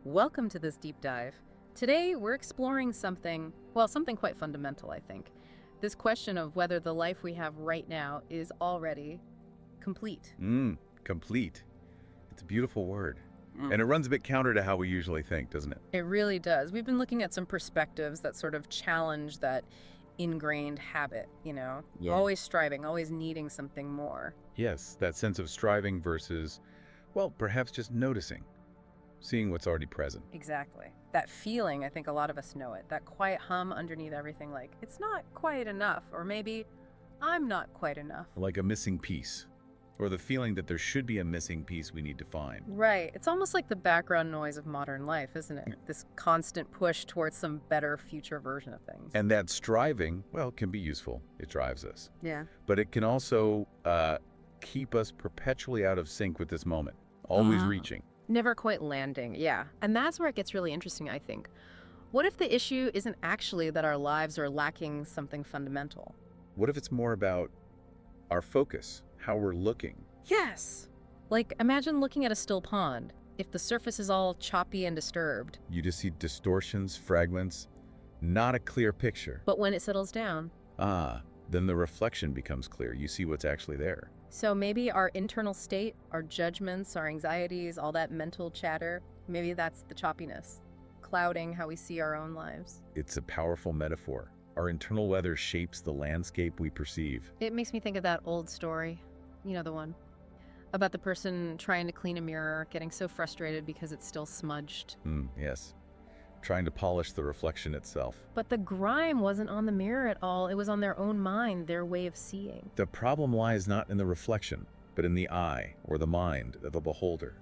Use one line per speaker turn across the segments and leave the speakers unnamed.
Welcome to this deep dive. Today, we're exploring something quite fundamental, I think. This question of whether the life we have right now is already complete.
Complete. It's a beautiful word. And it runs a bit counter to how we usually think, doesn't it?
It really does. We've been looking at some perspectives that sort of challenge that ingrained habit,
Yeah.
Always striving, always needing something more.
Yes, that sense of striving versus, well, perhaps just noticing, seeing what's already present.
Exactly. That feeling, I think a lot of us know it. That quiet hum underneath everything, like, it's not quite enough, or maybe I'm not quite enough.
Like a missing piece, or the feeling that there should be a missing piece we need to find.
Right. It's almost like the background noise of modern life, isn't it? This constant push towards some better future version of things.
And that striving, well, can be useful. It drives us.
Yeah.
But it can also keep us perpetually out of sync with this moment, always reaching.
Never quite landing, yeah. And that's where it gets really interesting, I think. What if the issue isn't actually that our lives are lacking something fundamental?
What if it's more about our focus, how we're looking?
Yes! Like, imagine looking at a still pond. If the surface is all choppy and disturbed.
You just see distortions, fragments, not a clear picture.
But when it settles down.
Then the reflection becomes clear. You see what's actually there.
So maybe our internal state, our judgments, our anxieties, all that mental chatter, maybe that's the choppiness, clouding how we see our own lives.
It's a powerful metaphor. Our internal weather shapes the landscape we perceive.
It makes me think of that old story, you know the one, about the person trying to clean a mirror, getting so frustrated because it's still smudged.
Yes. Trying to polish the reflection itself.
But the grime wasn't on the mirror at all. It was on their own mind, their way of seeing.
The problem lies not in the reflection, but in the eye or the mind of the beholder.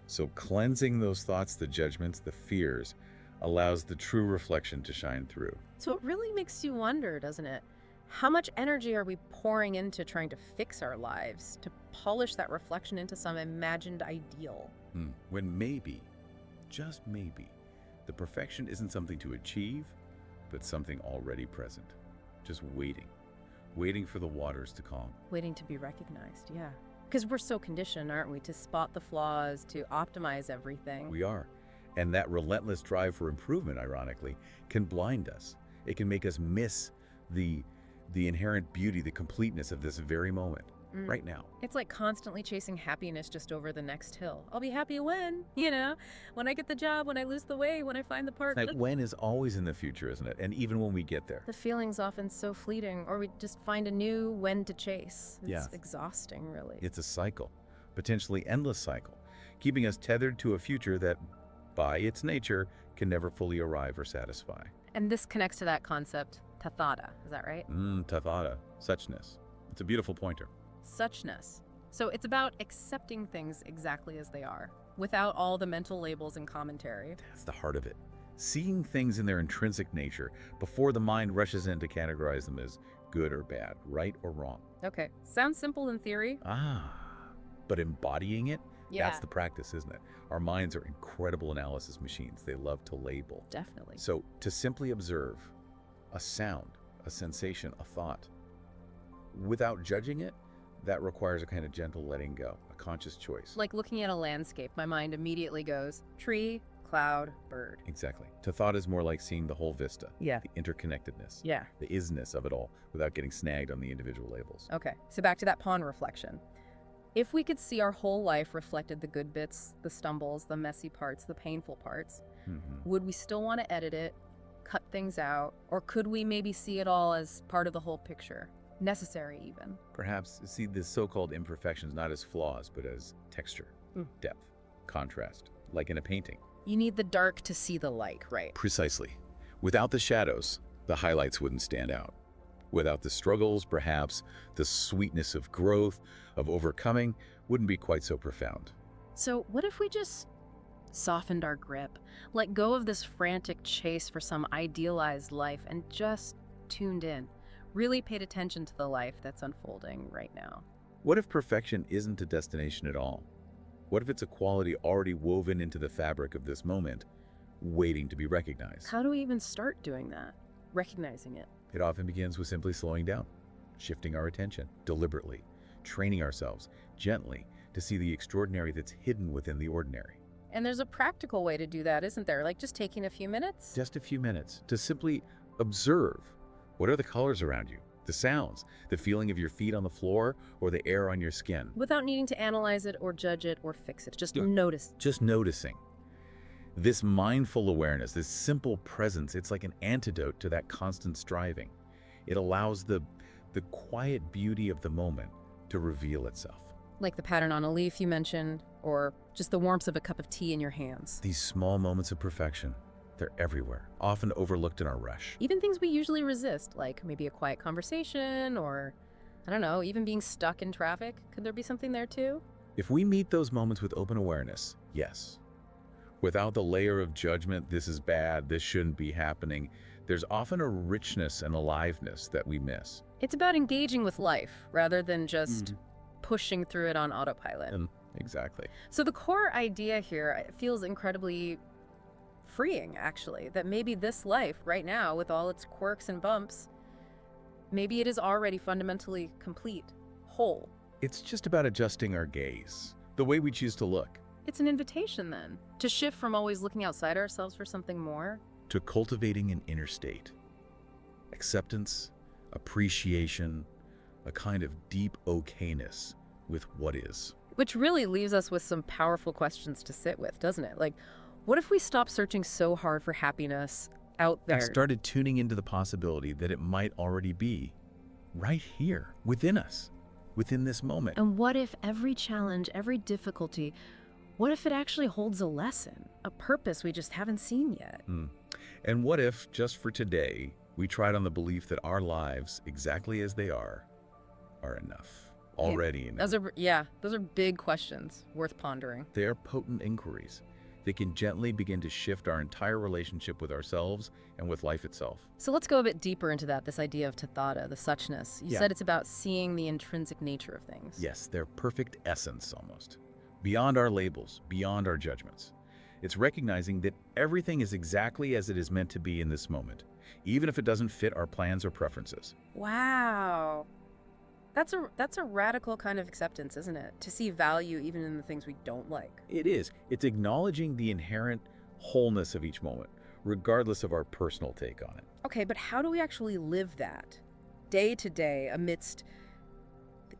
So cleansing those thoughts, the judgments, the fears, allows the true reflection to shine through.
So it really makes you wonder, doesn't it? How much energy are we pouring into trying to fix our lives, to polish that reflection into some imagined ideal?
When maybe, just maybe, the perfection isn't something to achieve, but something already present. Just waiting for the waters to calm.
Waiting to be recognized, yeah. Because we're so conditioned, aren't we, to spot the flaws, to optimize everything.
We are. And that relentless drive for improvement, ironically, can blind us. It can make us miss the inherent beauty, the completeness of this very moment, right now.
It's like constantly chasing happiness just over the next hill. I'll be happy when I get the job, when I lose the weight, when I find the partner.
That when is always in the future, isn't it? And even when we get there.
The feeling's often so fleeting, or we just find a new when to chase. It's exhausting, really.
It's a cycle, potentially endless cycle, keeping us tethered to a future that, by its nature, can never fully arrive or satisfy.
And this connects to that concept, tathata, is that right?
Tathata, suchness. It's a beautiful pointer.
Suchness. So it's about accepting things exactly as they are, without all the mental labels and commentary.
That's the heart of it. Seeing things in their intrinsic nature before the mind rushes in to categorize them as good or bad, right or wrong.
Okay, sounds simple in theory.
But embodying it,
Yeah.
that's the practice, isn't it? Our minds are incredible analysis machines. They love to label.
Definitely.
So to simply observe a sound, a sensation, a thought, without judging it, that requires a kind of gentle letting go, a conscious choice.
Like looking at a landscape, my mind immediately goes, tree, cloud, bird.
Exactly. Tathata is more like seeing the whole vista.
Yeah.
The interconnectedness.
Yeah.
The isness of it all without getting snagged on the individual labels.
Okay, so back to that pond reflection. If we could see our whole life reflected, the good bits, the stumbles, the messy parts, the painful parts, would we still want to edit it, cut things out, or could we maybe see it all as part of the whole picture? Necessary, even.
Perhaps see the so-called imperfections not as flaws, but as texture, depth, contrast, like in a painting.
You need the dark to see the light, right?
Precisely. Without the shadows, the highlights wouldn't stand out. Without the struggles, perhaps the sweetness of growth, of overcoming, wouldn't be quite so profound.
So what if we just softened our grip, let go of this frantic chase for some idealized life, and just tuned in? Really paid attention to the life that's unfolding right now.
What if perfection isn't a destination at all? What if it's a quality already woven into the fabric of this moment, waiting to be recognized?
How do we even start doing that? Recognizing it?
It often begins with simply slowing down, shifting our attention deliberately, training ourselves gently to see the extraordinary that's hidden within the ordinary.
And there's a practical way to do that, isn't there? Like just taking a few minutes?
Just a few minutes to simply observe. What are the colors around you? The sounds, the feeling of your feet on the floor or the air on your skin.
Without needing to analyze it or judge it or fix it. Just
Yeah.
notice.
Just noticing. This mindful awareness, this simple presence, it's like an antidote to that constant striving. It allows the quiet beauty of the moment to reveal itself.
Like the pattern on a leaf you mentioned, or just the warmth of a cup of tea in your hands.
These small moments of perfection, they're everywhere, often overlooked in our rush.
Even things we usually resist, like maybe a quiet conversation or, I don't know, even being stuck in traffic. Could there be something there too?
If we meet those moments with open awareness, yes. Without the layer of judgment, this is bad, this shouldn't be happening, there's often a richness and aliveness that we miss.
It's about engaging with life rather than just pushing through it on autopilot.
Exactly.
So the core idea here feels incredibly freeing, actually, that maybe this life right now, with all its quirks and bumps, maybe it is already fundamentally complete, whole.
It's just about adjusting our gaze, the way we choose to look,
It's an invitation then to shift from always looking outside ourselves for something more.
to cultivating an inner state. Acceptance, appreciation, a kind of deep okayness with what is.
Which really leaves us with some powerful questions to sit with, doesn't it? Like, what if we stop searching so hard for happiness out there?
And started tuning into the possibility that it might already be right here, within us, within this moment.
And what if every challenge, every difficulty, what if it actually holds a lesson, a purpose we just haven't seen yet?
And what if, just for today, we tried on the belief that our lives, exactly as they are enough, already enough.
Those are big questions worth pondering.
They are potent inquiries. They can gently begin to shift our entire relationship with ourselves and with life itself.
So let's go a bit deeper into that, this idea of tathata, the suchness. You said it's about seeing the intrinsic nature of things.
Yes, their perfect essence almost. Beyond our labels, beyond our judgments. It's recognizing that everything is exactly as it is meant to be in this moment, even if it doesn't fit our plans or preferences.
Wow. That's a radical kind of acceptance, isn't it? To see value even in the things we don't like.
It is. It's acknowledging the inherent wholeness of each moment, regardless of our personal take on it.
Okay, but how do we actually live that day to day amidst,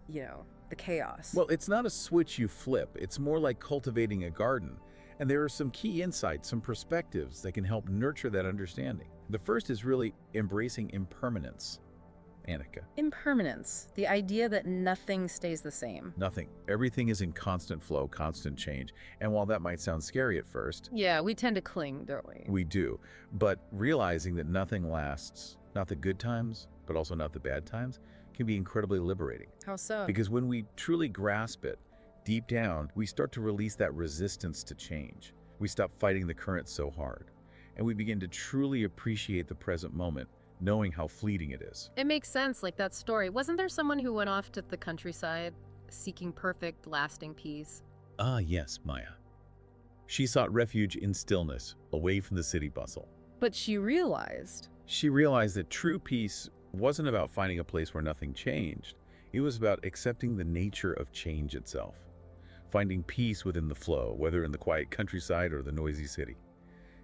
the chaos?
Well, it's not a switch you flip. It's more like cultivating a garden. And there are some key insights, some perspectives that can help nurture that understanding. The first is really embracing impermanence. Annika.
Impermanence, the idea that nothing stays the same.
Nothing. Everything is in constant flow, constant change. And while that might sound scary at first,
Yeah, we tend to cling, don't we?
we do. But realizing that nothing lasts, not the good times, but also not the bad times, can be incredibly liberating.
How so?
Because when we truly grasp it, deep down, we start to release that resistance to change. We stop fighting the current so hard. And we begin to truly appreciate the present moment, knowing how fleeting it is.
It makes sense, like that story. Wasn't there someone who went off to the countryside seeking perfect, lasting peace?
Ah, yes, Maya. She sought refuge in stillness, away from the city bustle.
But she realized.
She realized that true peace wasn't about finding a place where nothing changed. It was about accepting the nature of change itself. Finding peace within the flow, whether in the quiet countryside or the noisy city.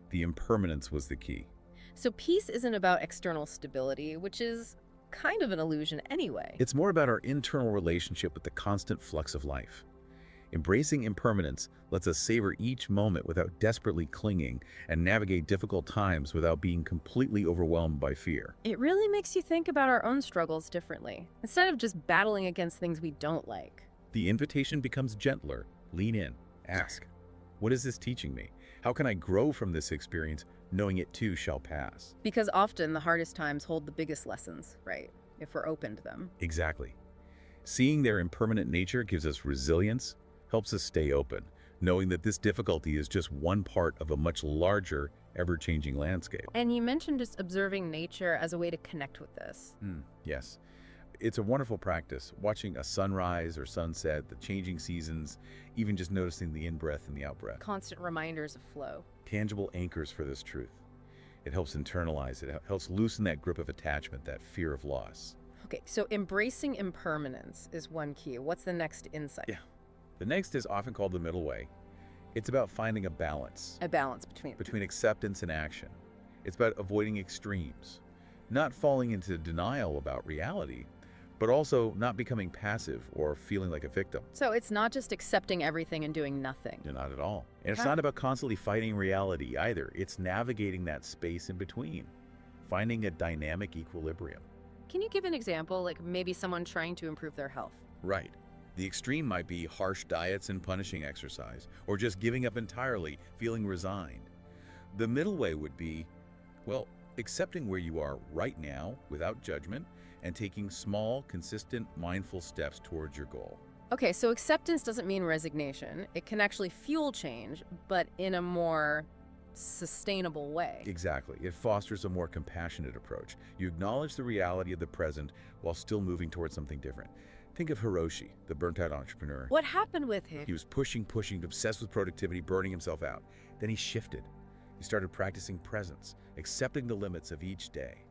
The impermanence was the key.
So peace isn't about external stability, which is kind of an illusion anyway.
It's more about our internal relationship with the constant flux of life. Embracing impermanence lets us savor each moment without desperately clinging and navigate difficult times without being completely overwhelmed by fear.
It really makes you think about our own struggles differently, instead of just battling against things we don't like.
The invitation becomes gentler. Lean in. Ask, what is this teaching me? How can I grow from this experience, knowing it too shall pass?
Because often the hardest times hold the biggest lessons, right? If we're open to them.
Exactly. Seeing their impermanent nature gives us resilience, helps us stay open, knowing that this difficulty is just one part of a much larger, ever-changing landscape.
And you mentioned just observing nature as a way to connect with this.
Yes. It's a wonderful practice, watching a sunrise or sunset, the changing seasons, even just noticing the in-breath and the out-breath.
Constant reminders of flow.
Tangible anchors for this truth. It helps internalize, it helps loosen that grip of attachment, that fear of loss.
Okay, so embracing impermanence is one key. What's the next insight?
Yeah. The next is often called the middle way. It's about finding a balance
A balance between.
between acceptance and action. It's about avoiding extremes, not falling into denial about reality, but also not becoming passive or feeling like a victim.
So it's not just accepting everything and doing nothing.
Not at all. And it's
How-
not about constantly fighting reality either. It's navigating that space in between, finding a dynamic equilibrium.
Can you give an example, like maybe someone trying to improve their health?
Right. The extreme might be harsh diets and punishing exercise, or just giving up entirely, feeling resigned. The middle way would be, well, accepting where you are right now without judgment and taking small, consistent, mindful steps towards your goal.
Okay, so acceptance doesn't mean resignation. It can actually fuel change, but in a more sustainable way.
Exactly. It fosters a more compassionate approach. You acknowledge the reality of the present while still moving towards something different. Think of Hiroshi, the burnt-out entrepreneur.
What happened with him?
He was pushing, obsessed with productivity, burning himself out. Then he shifted. He started practicing presence, accepting the limits of each day,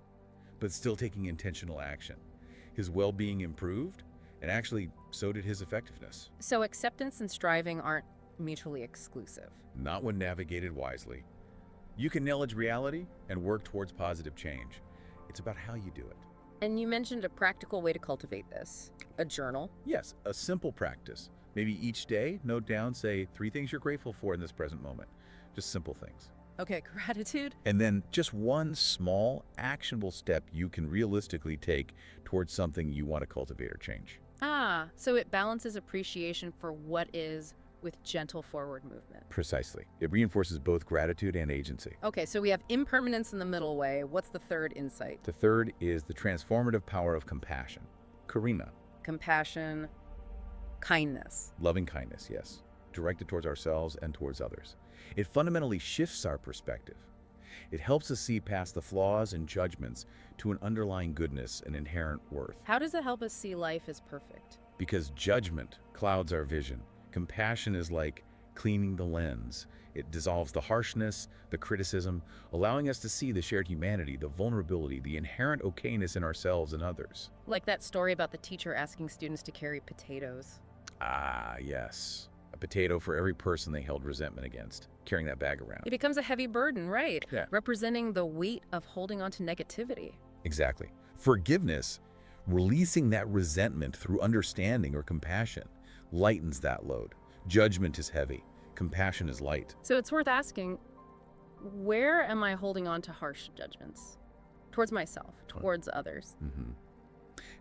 but still taking intentional action. His well-being improved, and actually, so did his effectiveness.
So acceptance and striving aren't mutually exclusive.
Not when navigated wisely. You can acknowledge reality and work towards positive change. It's about how you do it.
And you mentioned a practical way to cultivate this. A journal.
Yes, a simple practice. Maybe each day, note down, say, 3 things you're grateful for in this present moment. Just simple things.
Okay, gratitude.
And then just one small, actionable step you can realistically take towards something you want to cultivate or change.
So it balances appreciation for what is with gentle forward movement.
Precisely. It reinforces both gratitude and agency.
Okay, so we have impermanence in the middle way. What's the third insight?
The third is the transformative power of compassion. Karima.
Compassion, kindness.
Loving kindness, yes. Directed towards ourselves and towards others. It fundamentally shifts our perspective. It helps us see past the flaws and judgments to an underlying goodness and inherent worth.
How does it help us see life as perfect?
Because judgment clouds our vision. Compassion is like cleaning the lens. It dissolves the harshness, the criticism, allowing us to see the shared humanity, the vulnerability, the inherent okayness in ourselves and others.
Like that story about the teacher asking students to carry potatoes.
Ah, yes. A potato for every person they held resentment against, carrying that bag around.
It becomes a heavy burden, right?
Yeah.
Representing the weight of holding on to negativity.
Exactly. Forgiveness, releasing that resentment through understanding or compassion, lightens that load. Judgment is heavy. Compassion is light.
So it's worth asking, where am I holding on to harsh judgments? Towards myself, towards others.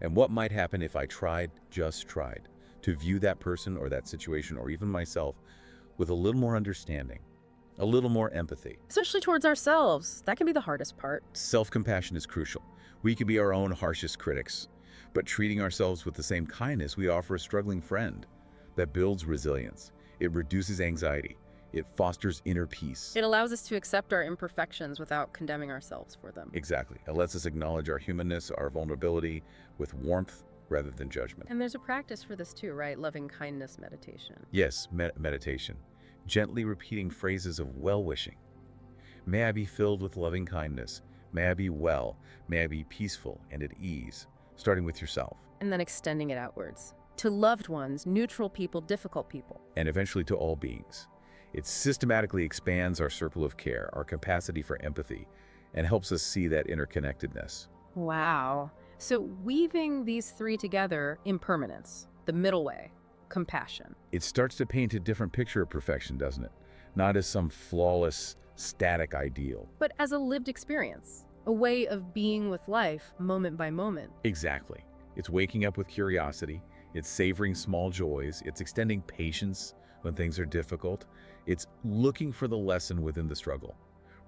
And what might happen if I just tried, to view that person or that situation or even myself with a little more understanding, a little more empathy.
Especially towards ourselves. That can be the hardest part.
Self-compassion is crucial. We can be our own harshest critics, but treating ourselves with the same kindness we offer a struggling friend. That builds resilience. It reduces anxiety. It fosters inner peace.
It allows us to accept our imperfections without condemning ourselves for them.
Exactly. It lets us acknowledge our humanness, our vulnerability with warmth rather than judgment.
And there's a practice for this too, right? Loving kindness meditation.
Yes, meditation. Gently repeating phrases of well-wishing. May I be filled with loving kindness. May I be well. May I be peaceful and at ease. Starting with yourself.
And then extending it outwards. To loved ones, neutral people, difficult people.
And eventually to all beings. It systematically expands our circle of care, our capacity for empathy, and helps us see that interconnectedness.
Wow. So weaving these three together, impermanence, the middle way, compassion.
It starts to paint a different picture of perfection, doesn't it? Not as some flawless, static ideal.
But as a lived experience, a way of being with life, moment by moment.
Exactly. It's waking up with curiosity. It's savoring small joys. It's extending patience when things are difficult. It's looking for the lesson within the struggle,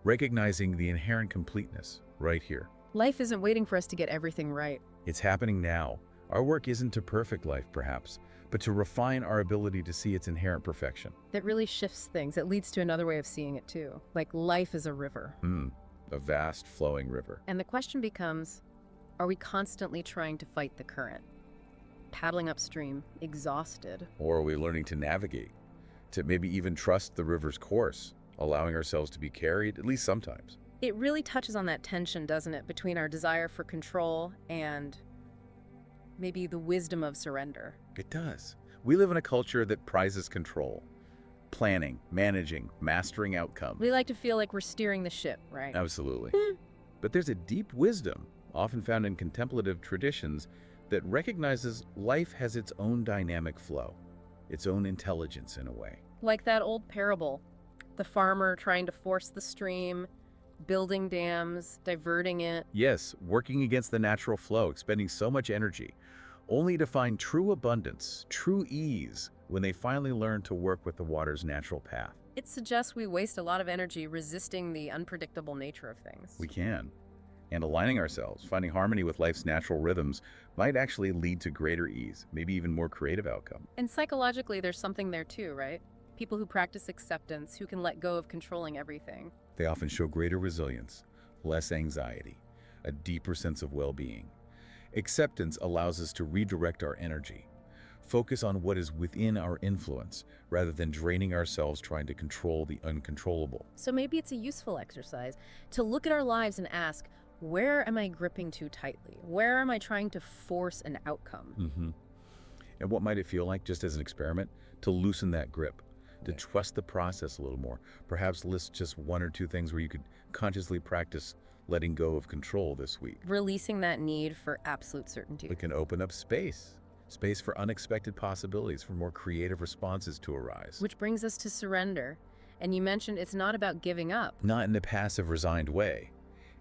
recognizing the inherent completeness right here.
Life isn't waiting for us to get everything right.
It's happening now. Our work isn't to perfect life, perhaps, but to refine our ability to see its inherent perfection.
That really shifts things. It leads to another way of seeing it too. Like life is a river.
A vast flowing river.
And the question becomes, are we constantly trying to fight the current? Paddling upstream, exhausted.
Or are we learning to navigate, to maybe even trust the river's course, allowing ourselves to be carried, at least sometimes?
It really touches on that tension, doesn't it, between our desire for control and maybe the wisdom of surrender.
It does. We live in a culture that prizes control. planning, managing, mastering outcomes.
We like to feel like we're steering the ship, right?
Absolutely. But there's a deep wisdom, often found in contemplative traditions, that recognizes life has its own dynamic flow, its own intelligence in a way.
Like that old parable, the farmer trying to force the stream, building dams, diverting it.
Yes, working against the natural flow, expending so much energy, only to find true abundance, true ease, when they finally learn to work with the water's natural path.
It suggests we waste a lot of energy resisting the unpredictable nature of things.
We can. And aligning ourselves, finding harmony with life's natural rhythms, might actually lead to greater ease, maybe even more creative outcome.
And psychologically, there's something there too, right? People who practice acceptance, who can let go of controlling everything.
They often show greater resilience, less anxiety, a deeper sense of well-being. Acceptance allows us to redirect our energy, focus on what is within our influence, rather than draining ourselves trying to control the uncontrollable.
So maybe it's a useful exercise to look at our lives and ask, where am I gripping too tightly? Where am I trying to force an outcome?
And what might it feel like, just as an experiment, to loosen that grip, to trust the process a little more? Perhaps list just one or two things where you could consciously practice letting go of control this week.
Releasing that need for absolute certainty.
It can open up space for unexpected possibilities, for more creative responses to arise.
Which brings us to surrender. And you mentioned it's not about giving up.
Not in a passive, resigned way.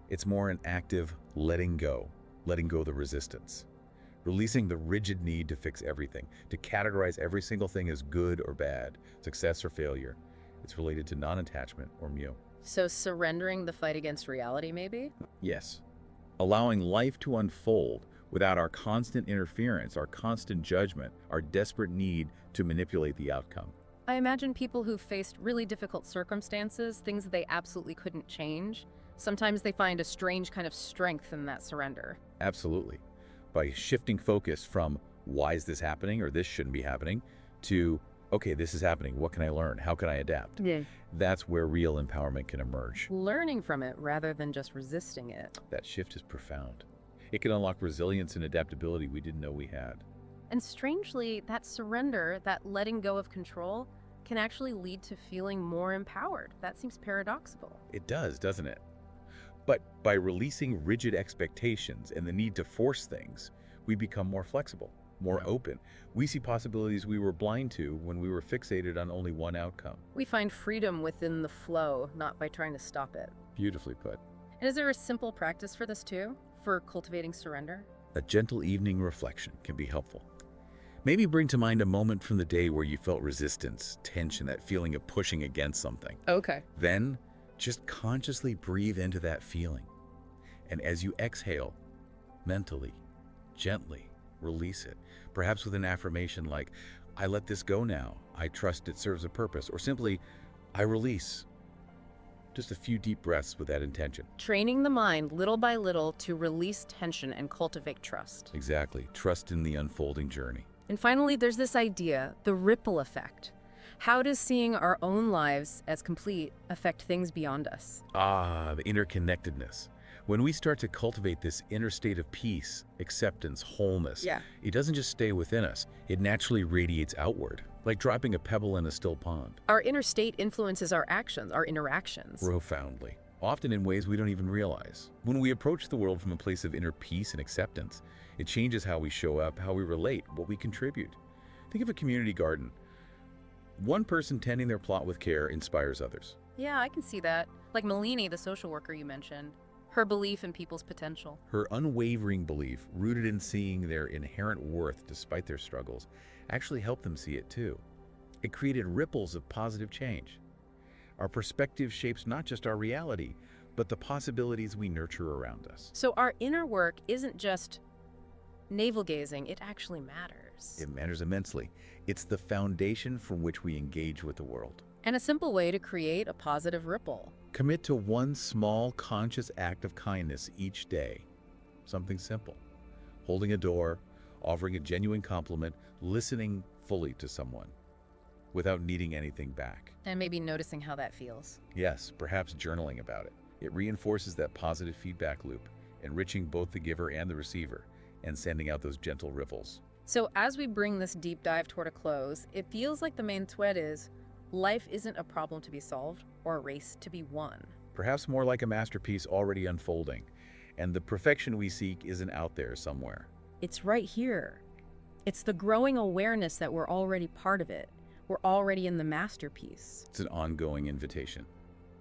It's more an active letting go the resistance. Releasing the rigid need to fix everything, to categorize every single thing as good or bad, success or failure. It's related to non-attachment or mu.
So surrendering the fight against reality, maybe?
Yes. Allowing life to unfold without our constant interference, our constant judgment, our desperate need to manipulate the outcome.
I imagine people who've faced really difficult circumstances, things that they absolutely couldn't change, sometimes they find a strange kind of strength in that surrender.
Absolutely. By shifting focus from, why is this happening, or this shouldn't be happening, to, okay, this is happening, what can I learn, how can I adapt? That's where real empowerment can emerge.
Learning from it rather than just resisting it.
That shift is profound. It can unlock resilience and adaptability we didn't know we had.
And strangely, that surrender, that letting go of control, can actually lead to feeling more empowered. That seems paradoxical.
It does, doesn't it? But by releasing rigid expectations and the need to force things, we become more flexible, more open. We see possibilities we were blind to when we were fixated on only one outcome.
We find freedom within the flow, not by trying to stop it.
Beautifully put.
And is there a simple practice for this too, for cultivating surrender?
A gentle evening reflection can be helpful. Maybe bring to mind a moment from the day where you felt resistance, tension, that feeling of pushing against something.
Okay.
Then, just consciously breathe into that feeling. And as you exhale, mentally, gently release it. Perhaps with an affirmation like, I let this go now. I trust it serves a purpose. Or simply, I release. Just a few deep breaths with that intention.
Training the mind little by little to release tension and cultivate trust.
Exactly. Trust in the unfolding journey.
And finally, there's this idea, the ripple effect. How does seeing our own lives as complete affect things beyond us?
Ah, the interconnectedness. When we start to cultivate this inner state of peace, acceptance, wholeness, it doesn't just stay within us. It naturally radiates outward, like dropping a pebble in a still pond.
Our inner state influences our actions, our interactions.
Profoundly, often in ways we don't even realize. When we approach the world from a place of inner peace and acceptance, it changes how we show up, how we relate, what we contribute. Think of a community garden. One person tending their plot with care inspires others.
Yeah, I can see that. Like Malini, the social worker you mentioned. Her belief in people's potential.
Her unwavering belief, rooted in seeing their inherent worth despite their struggles, actually helped them see it too. It created ripples of positive change. Our perspective shapes not just our reality, but the possibilities we nurture around us.
So our inner work isn't just navel-gazing, it actually matters.
It matters immensely. It's the foundation from which we engage with the world.
And a simple way to create a positive ripple.
Commit to one small, conscious act of kindness each day. Something simple. Holding a door, offering a genuine compliment, listening fully to someone without needing anything back.
And maybe noticing how that feels.
Yes, perhaps journaling about it. It reinforces that positive feedback loop, enriching both the giver and the receiver, and sending out those gentle ripples.
So as we bring this deep dive toward a close, it feels like the main thread is, Life isn't a problem to be solved or a race to be won.
Perhaps more like a masterpiece already unfolding, and the perfection we seek isn't out there somewhere.
It's right here. It's the growing awareness that we're already part of it. We're already in the masterpiece.
It's an ongoing invitation.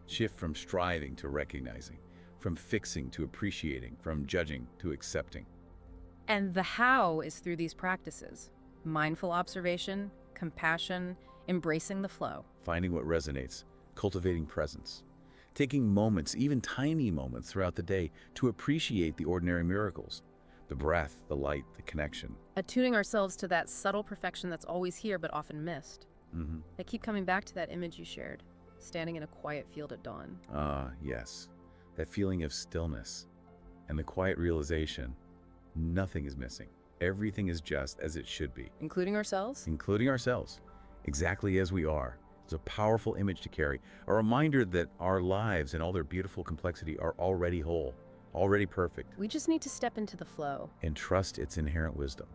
Shift from striving to recognizing, from fixing to appreciating, from judging to accepting.
And the how is through these practices. Mindful observation, compassion, embracing the flow.
Finding what resonates, cultivating presence. Taking moments, even tiny moments throughout the day, to appreciate the ordinary miracles. The breath, the light, the connection.
Attuning ourselves to that subtle perfection that's always here but often missed. I keep coming back to that image you shared, standing in a quiet field at dawn.
Ah, yes. That feeling of stillness and the quiet realization, nothing is missing. Everything is just as it should be.
Including ourselves?
Including ourselves, exactly as we are. It's a powerful image to carry, a reminder that our lives in all their beautiful complexity are already whole, already perfect,
We just need to step into the flow.
and trust its inherent wisdom.